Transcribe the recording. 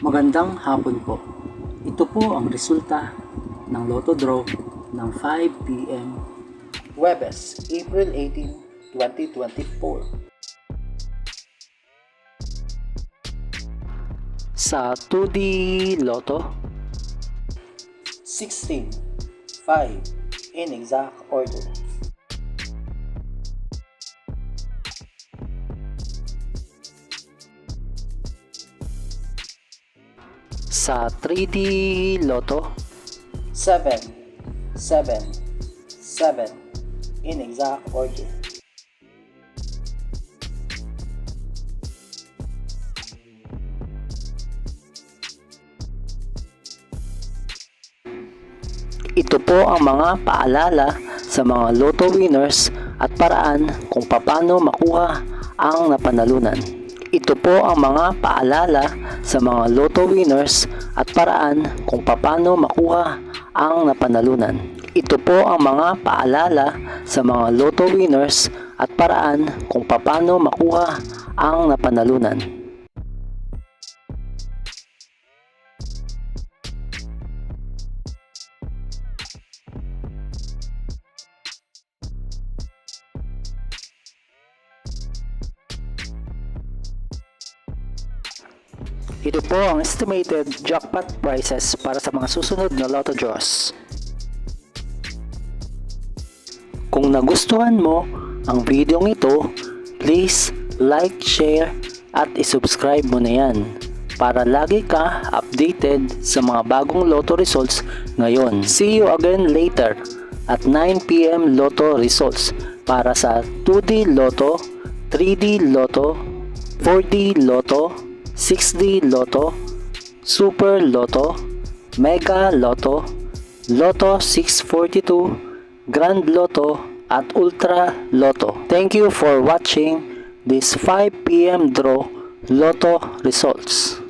Magandang hapon po. Ito po ang resulta ng Lotto Draw ng 5 p.m. Huwebes, April 18, 2024. Sa 2D Lotto, 16, 5 in exact order. Sa 3D Lotto, 7, 7, 7 in exact order. Ito po ang mga paalala sa mga Lotto winners at paraan kung paano makuha ang napanalunan. Ito po ang mga paalala sa mga Lotto winners at paraan kung paano makuha ang napanalunan. Ito po ang mga paalala sa mga Lotto winners at paraan kung paano makuha ang napanalunan. Ito po ang estimated jackpot prices para sa mga susunod na Lotto draws. Kung nagustuhan mo ang video ito, please like, share at isubscribe mo na yan para lagi ka updated sa mga bagong Lotto results ngayon. See you again later at 9 p.m. Lotto results para sa 2D Lotto, 3D Lotto, 4D Lotto, 6D Lotto, Super Lotto, Mega Lotto, Lotto 642, Grand Lotto at Ultra Lotto. Thank you for watching this 5 p.m. draw Lotto results.